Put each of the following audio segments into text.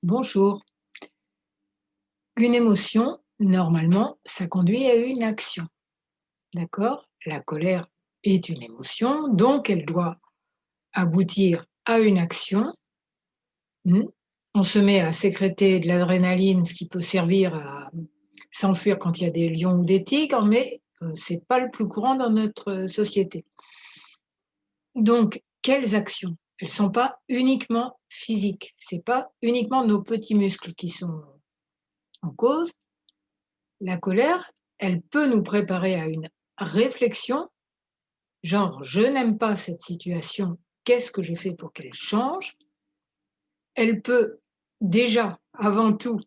Bonjour. Une émotion, normalement, ça conduit à une action. D'accord? La colère est une émotion, donc elle doit aboutir à une action. Mm. On se met à sécréter de l'adrénaline, ce qui peut servir à s'enfuir quand il y a des lions ou des tigres, mais c'est pas le plus courant dans notre société. Donc, quelles actions? Elles sont pas uniquement physiques. C'est pas uniquement nos petits muscles qui sont en cause. La colère, elle peut nous préparer à une réflexion, genre: «Je n'aime pas cette situation, qu'est-ce que je fais pour qu'elle change?» Elle peut déjà, avant tout,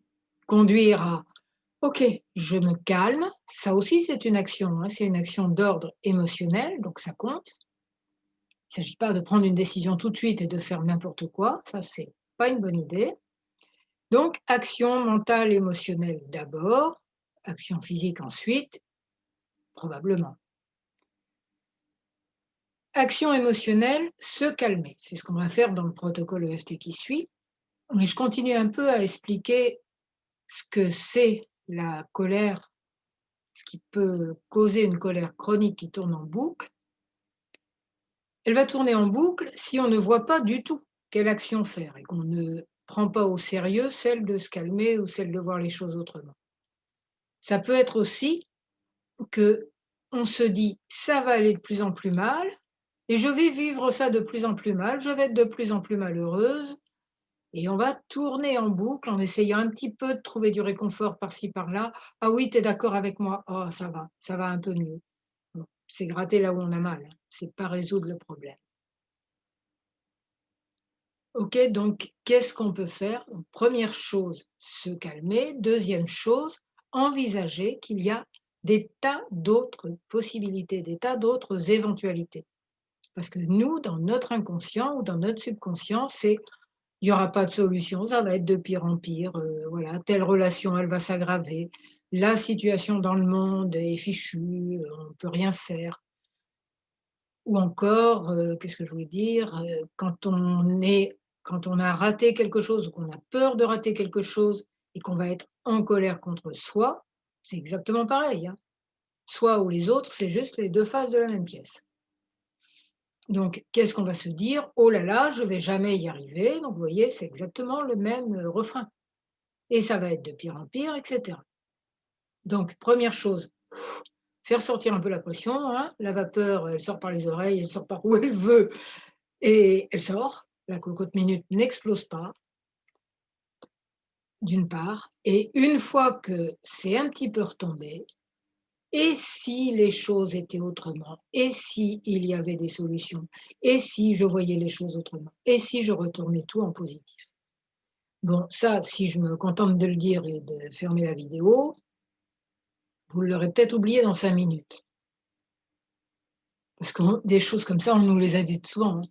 conduire à: «OK, je me calme», ça aussi c'est une action, hein, c'est une action d'ordre émotionnel, donc ça compte. Il ne s'agit pas de prendre une décision tout de suite et de faire n'importe quoi, ça c'est pas une bonne idée. Donc action mentale, émotionnelle d'abord, action physique ensuite, probablement. Action émotionnelle, se calmer. C'est ce qu'on va faire dans le protocole EFT qui suit. Mais je continue un peu à expliquer ce que c'est la colère, ce qui peut causer une colère chronique qui tourne en boucle. Elle va tourner en boucle si on ne voit pas du tout quelle action faire et qu'on ne prend pas au sérieux celle de se calmer ou celle de voir les choses autrement. Ça peut être aussi que on se dit: «Ça va aller de plus en plus mal et je vais vivre ça de plus en plus mal, je vais être de plus en plus malheureuse». Et on va tourner en boucle en essayant un petit peu de trouver du réconfort par-ci par-là. «Ah oui, tu es d'accord avec moi? Oh ça va un peu mieux». Bon, c'est gratter là où on a mal, hein, c'est pas résoudre le problème. OK, donc qu'est-ce qu'on peut faire? Donc 1re chose, se calmer. 2e chose, envisager qu'il y a des tas d'autres possibilités, des tas d'autres éventualités. Parce que nous, dans notre inconscient ou dans notre subconscient, c'est: il y aura pas de solution, ça va être de pire en pire, voilà, telle relation, elle va s'aggraver. La situation dans le monde est fichue, on ne peut rien faire. Ou encore, qu'est-ce que je voulais dire? Quand on a raté quelque chose ou qu'on a peur de rater quelque chose et qu'on va être en colère contre soi, c'est exactement pareil, hein. Soi ou les autres, c'est juste les 2 faces de la même pièce. Donc qu'est-ce qu'on va se dire? «Oh là là, je vais jamais y arriver», donc vous voyez, c'est exactement le même, refrain. Et ça va être de pire en pire, et cetera. Donc 1re chose, faire sortir un peu la pression, hein. La vapeur, elle sort par les oreilles, elle sort par où elle veut et elle sort. La cocotte minute n'explose pas, d'une part, et une fois que c'est un petit peu retombé, et si les choses étaient autrement? Et si il y avait des solutions? Et si je voyais les choses autrement? Et si je retournais tout en positif? Bon, ça, si je me contente de le dire et de fermer la vidéo, vous l'aurez peut-être oublié dans 5 minutes. Parce que des choses comme ça, on nous les a dites souvent, hein.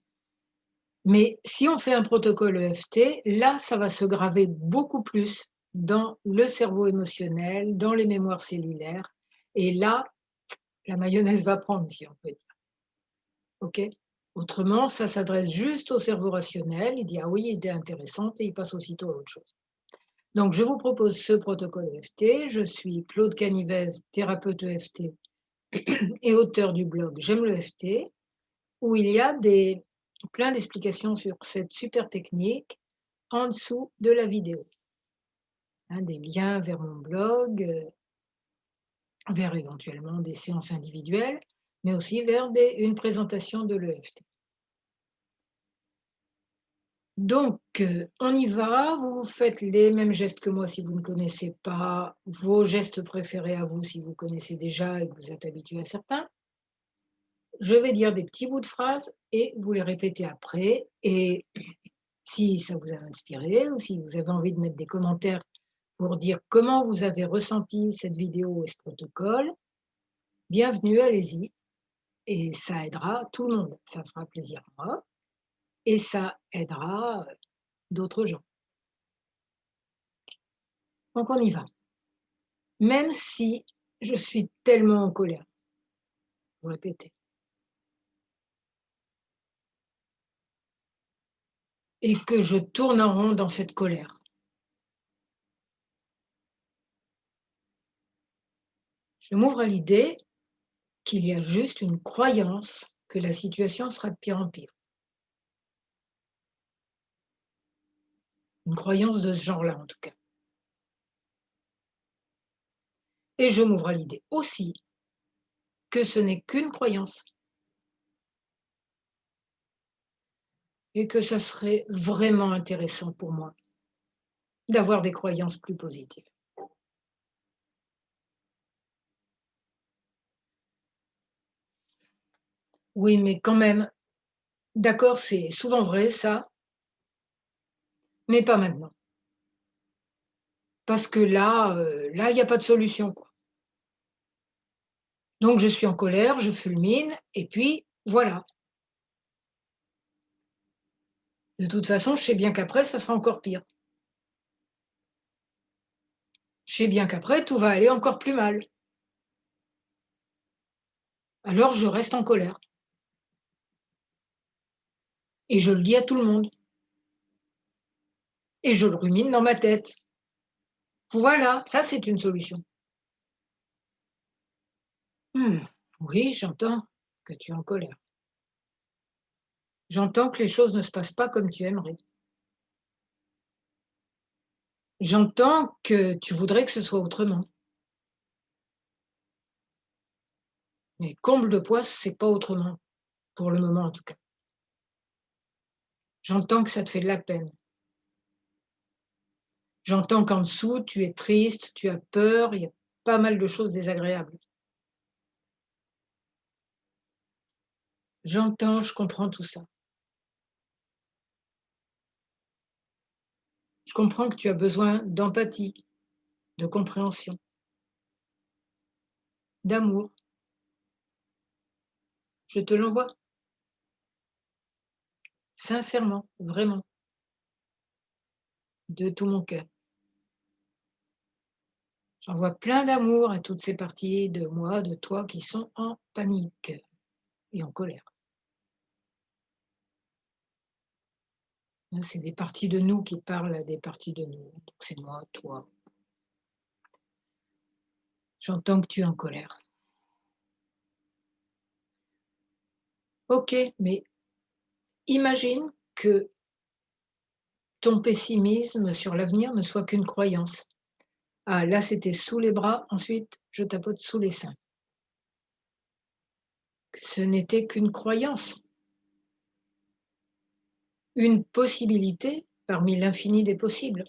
Mais si on fait un protocole EFT, là, ça va se graver beaucoup plus dans le cerveau émotionnel, dans les mémoires cellulaires et là, la mayonnaise va prendre, si on peut dire, OK? Autrement, ça s'adresse juste au cerveau rationnel, il dit: «Ah oui, idée intéressante» et il passe aussitôt à autre chose. Donc je vous propose ce protocole EFT. Je suis Claude Canivez, thérapeute EFT et auteur du blog J'aime le l'EFT, où il y a plein d'explications sur cette super technique en dessous de la vidéo, hein, des liens vers mon blog, vers éventuellement des séances individuelles, mais aussi vers une présentation de l'EFT. Donc, on y va, vous faites les mêmes gestes que moi si vous ne connaissez pas, vos gestes préférés à vous si vous connaissez déjà et que vous êtes habitué à certains. Je vais dire des petits bouts de phrases et vous les répétez après et si ça vous a inspiré ou si vous avez envie de mettre des commentaires pour dire comment vous avez ressenti cette vidéo et ce protocole, bienvenue, allez-y et ça aidera tout le monde. Ça fera plaisir à moi et ça aidera, d'autres gens. Donc on y va. Même si je suis tellement en colère, vous répétez, et que je tourne en rond dans cette colère. Je m'ouvre à l'idée qu'il y a juste une croyance que la situation sera de pire en pire. Une croyance de ce genre-là, en tout cas. Et je m'ouvre à l'idée aussi que ce n'est qu'une croyance et que ça serait vraiment intéressant pour moi d'avoir des croyances plus positives. Oui, mais quand même, d'accord, c'est souvent vrai ça, mais pas maintenant. Parce que là, il y a pas de solution, quoi. Donc je suis en colère, je fulmine et puis voilà. De toute façon, je sais bien qu'après, ça sera encore pire. Je sais bien qu'après, tout va aller encore plus mal. Alors je reste en colère et je le dis à tout le monde et je le rumine dans ma tête. Voilà, ça c'est une solution. Mmh, oui, j'entends que tu es en colère. J'entends que les choses ne se passent pas comme tu aimerais. J'entends que tu voudrais que ce soit autrement. Mais comble de poisse, c'est pas autrement, pour le moment en tout cas. J'entends que ça te fait de la peine. J'entends qu'en dessous, tu es triste, tu as peur, il y a pas mal de choses désagréables. J'entends, je comprends tout ça. Je comprends que tu as besoin d'empathie, de compréhension, d'amour. Je te l'envoie, sincèrement, vraiment, de tout mon cœur. J'envoie plein d'amour à toutes ces parties de moi, de toi qui sont en panique et en colère. Hein, c'est des parties de nous qui parlent à des parties de nous. Donc c'est moi, toi. J'entends que tu es en colère. Ok, mais imagine que ton pessimisme sur l'avenir ne soit qu'une croyance. Ah, là, c'était sous les bras, ensuite, je tapote sous les seins. Que ce n'était qu'une croyance, une possibilité parmi l'infini des possibles.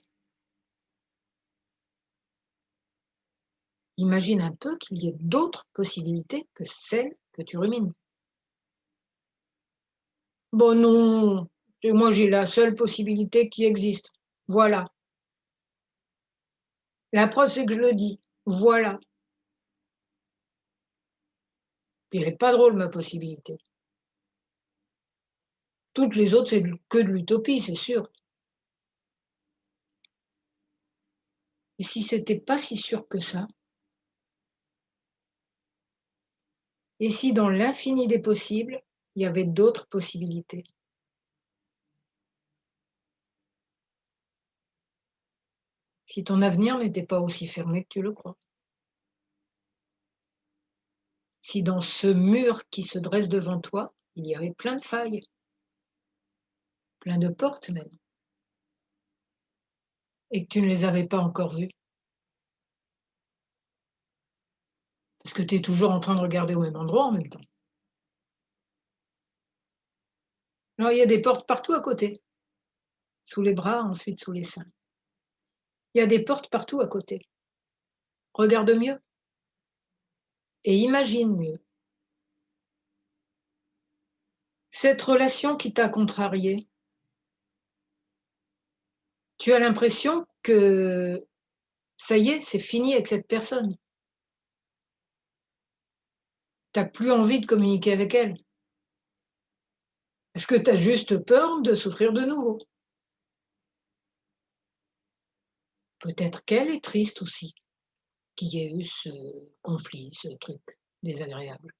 Imagine un peu qu'il y ait d'autres possibilités que celles que tu rumines. Bon non, moi j'ai la seule possibilité qui existe. Voilà. La preuve, c'est que je le dis. Voilà. Puis elle est pas drôle ma possibilité. Toutes les autres, c'est que de l'utopie, c'est sûr. Et si c'était pas si sûr que ça, et si dans l'infini des possibles, il y avait d'autres possibilités? Si ton avenir n'était pas aussi fermé que tu le crois? Si dans ce mur qui se dresse devant toi, il y avait plein de failles, plein de portes même, et que tu ne les avais pas encore vues, parce que tu es toujours en train de regarder au même endroit en même temps. Alors il y a des portes partout à côté, sous les bras, ensuite sous les seins. Il y a des portes partout à côté. Regarde mieux et imagine mieux. Cette relation qui t'a contrarié, tu as l'impression que ça y est, c'est fini avec cette personne. Tu as plus envie de communiquer avec elle. Est-ce que tu as juste peur de souffrir de nouveau? Peut-être qu'elle est triste aussi, qu'il y ait eu ce conflit, ce truc désagréable.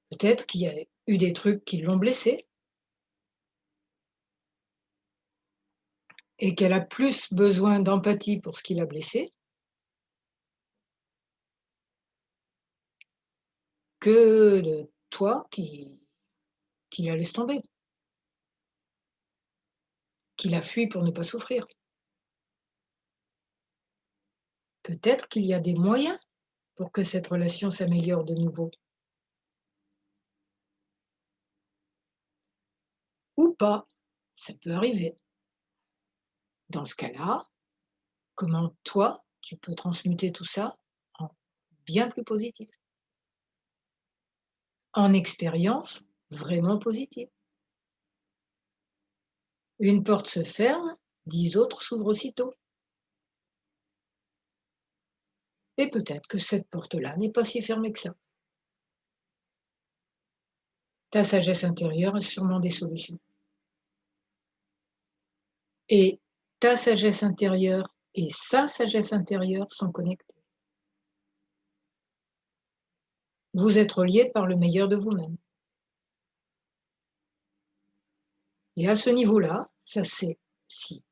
Peut-être qu'il y a eu des trucs qui l'ont blessée et qu'elle a plus besoin d'empathie pour ce qui l'a blessée que de toi qui la laisse tomber, qui la fuit pour ne pas souffrir. Peut-être qu'il y a des moyens pour que cette relation s'améliore de nouveau, ou pas, ça peut arriver. Dans ce cas-là, comment toi, tu peux transmuter tout ça en bien plus positif, en expérience vraiment positive. Une porte se ferme, 10 autres s'ouvrent aussitôt. Et peut-être que cette porte-là n'est pas si fermée que ça. Ta sagesse intérieure a sûrement des solutions. Et ta sagesse intérieure et sa sagesse intérieure sont connectées. Vous êtes reliés par le meilleur de vous-même. Et à ce niveau-là, ça c'est si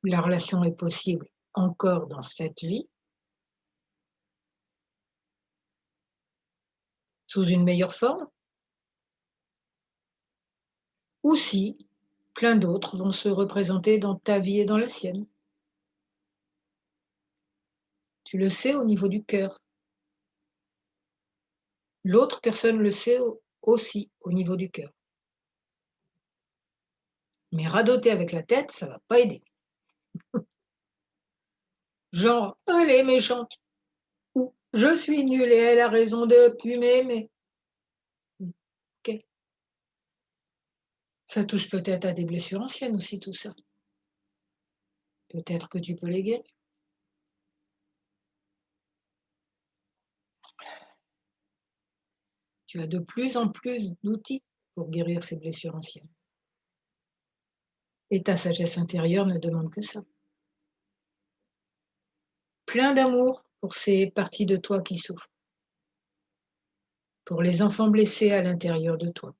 la relation est possible encore dans cette vie, sous une meilleure forme, ou si plein d'autres vont se représenter dans ta vie et dans la sienne. Tu le sais au niveau du cœur. L'autre personne le sait aussi au niveau du cœur. Mais radoter avec la tête, ça va pas aider. Genre: «Elle est méchante» ou «Je suis nulle et elle a raison de plus m'aimer». OK. Ça touche peut-être à des blessures anciennes aussi tout ça. Peut-être que tu peux les guérir. Tu as de plus en plus d'outils pour guérir ces blessures anciennes. Et ta sagesse intérieure ne demande que ça. Plein d'amour pour ces parties de toi qui souffrent, pour les enfants blessés à l'intérieur de toi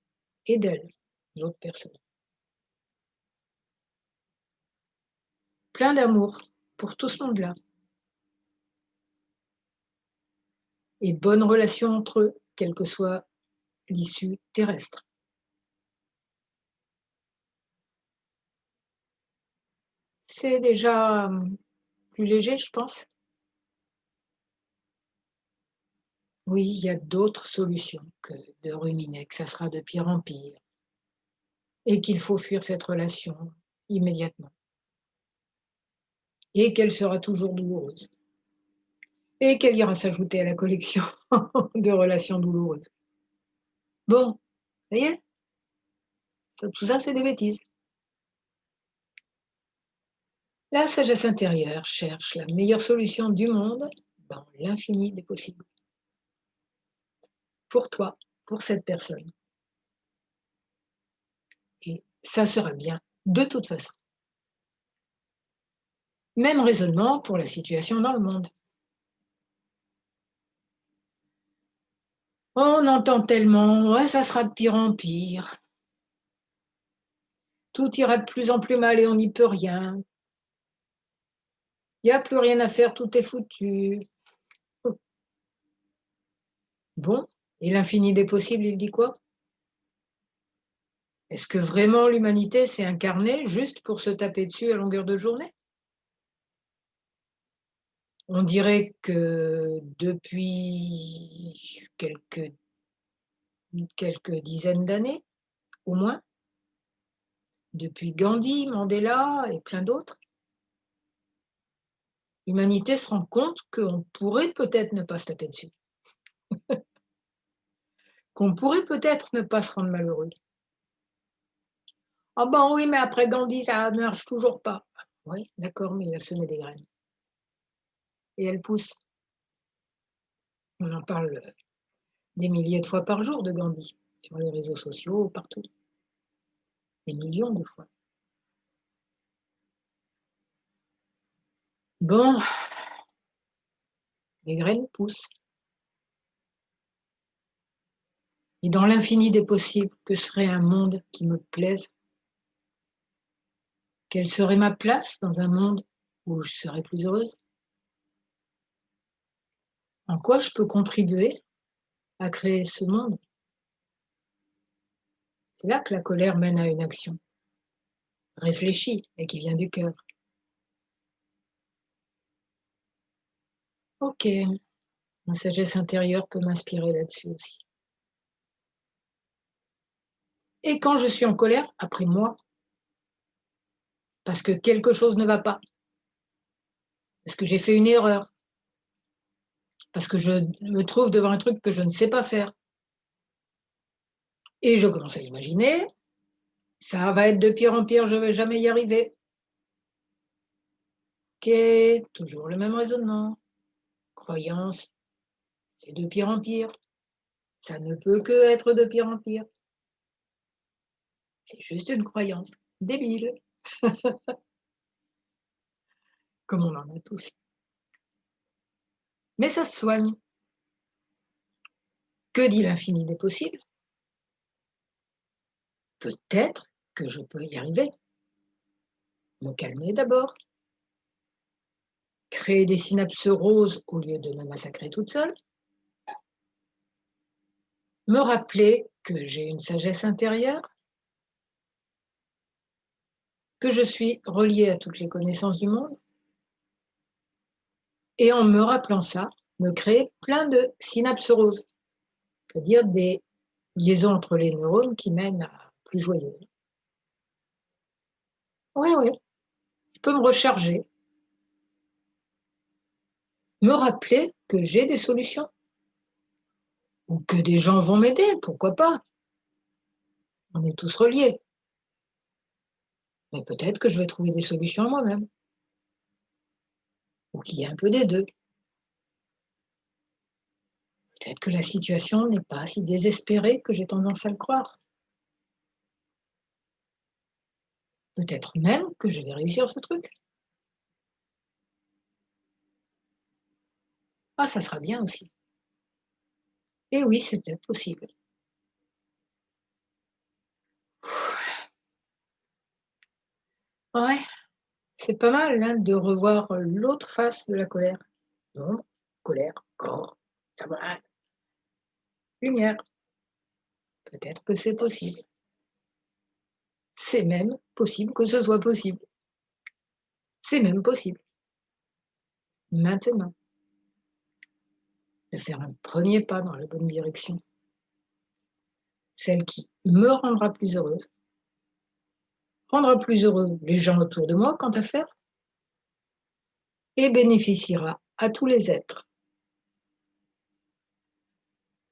et d'elles, l'autre personne. Plein d'amour pour tout ce monde-là. Et bonne relation entre eux, quelle que soit l'issue terrestre. C'est déjà plus léger, je pense. Oui, il y a d'autres solutions que de ruminer, que ça sera de pire en pire et qu'il faut fuir cette relation immédiatement et qu'elle sera toujours douloureuse et qu'elle ira s'ajouter à la collection de relations douloureuses. Bon, ça y est, tout ça, c'est des bêtises. La sagesse intérieure cherche la meilleure solution du monde dans l'infini des possibles. Pour toi, pour cette personne. Et ça sera bien de toute façon. Même raisonnement pour la situation dans le monde. On entend tellement: «Ouais, ça sera de pire en pire. Tout ira de plus en plus mal et on n'y peut rien. Il y a plus rien à faire, tout est foutu». Bon, et l'infini des possibles, il dit quoi? Est-ce que vraiment l'humanité s'est incarnée juste pour se taper dessus à longueur de journée? On dirait que depuis quelques dizaines d'années, au moins, depuis Gandhi, Mandela et plein d'autres, l'humanité se rend compte qu'on pourrait peut-être ne pas se taper dessus, qu'on pourrait peut-être ne pas se rendre malheureux. «Ah ben oui, mais après Gandhi, ça ne marche toujours pas». Oui, d'accord, mais il a semé des graines et elles poussent. On en parle des milliers de fois par jour de Gandhi, sur les réseaux sociaux, partout, des millions de fois. Bon, les graines poussent et dans l'infini des possibles, que serait un monde qui me plaise? Quelle serait ma place dans un monde où je serais plus heureuse? En quoi je peux contribuer à créer ce monde. C'est là que la colère mène à une action réfléchie et qui vient du cœur. Ok, ma sagesse intérieure peut m'inspirer là-dessus aussi. Et quand je suis en colère, après moi, parce que quelque chose ne va pas, parce que j'ai fait une erreur, parce que je me trouve devant un truc que je ne sais pas faire, et je commence à imaginer, ça va être de pire en pire, je ne vais jamais y arriver. Ok, toujours le même raisonnement. Croyance, c'est de pire en pire. Ça ne peut que être de pire en pire. C'est juste une croyance débile, comme on en a tous. Mais ça se soigne. Que dit l'infini des possibles? Peut-être que je peux y arriver. Me calmer d'abord, créer des synapses roses au lieu de me massacrer toute seule, me rappeler que j'ai une sagesse intérieure, que je suis reliée à toutes les connaissances du monde, et en me rappelant ça, me créer plein de synapses roses, c'est-à-dire des liaisons entre les neurones qui mènent à plus joyeux. Oui, oui, je peux me recharger, me rappeler que j'ai des solutions, ou que des gens vont m'aider, pourquoi pas? On est tous reliés, mais peut-être que je vais trouver des solutions moi-même, ou qu'il y a un peu des deux. Peut-être que la situation n'est pas si désespérée que j'ai tendance à le croire. Peut-être même que je vais réussir ce truc. Ah, ça sera bien aussi. Et oui, c'est peut-être possible. Ouais, c'est pas mal hein, de revoir l'autre face de la colère. Non, colère, oh, ça va, lumière. Peut-être que c'est possible. C'est même possible que ce soit possible. C'est même possible. Maintenant, de faire un premier pas dans la bonne direction, celle qui me rendra plus heureuse, rendra plus heureux les gens autour de moi quant à faire, et bénéficiera à tous les êtres.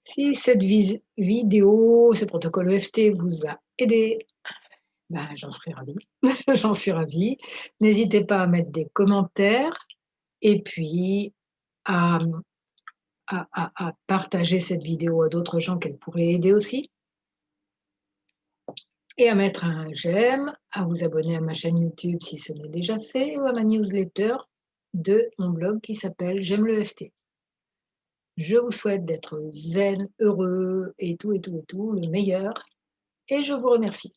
Si cette vidéo, ce protocole EFT vous a aidé, ben, j'en serais ravie. J'en suis ravie. N'hésitez pas à mettre des commentaires et puis à, à partager cette vidéo à d'autres gens qu'elle pourrait aider aussi. Et à mettre un j'aime, à vous abonner à ma chaîne YouTube si ce n'est déjà fait, ou à ma newsletter de mon blog qui s'appelle J'aime le FT. Je vous souhaite d'être zen, heureux et tout, le meilleur. Et je vous remercie.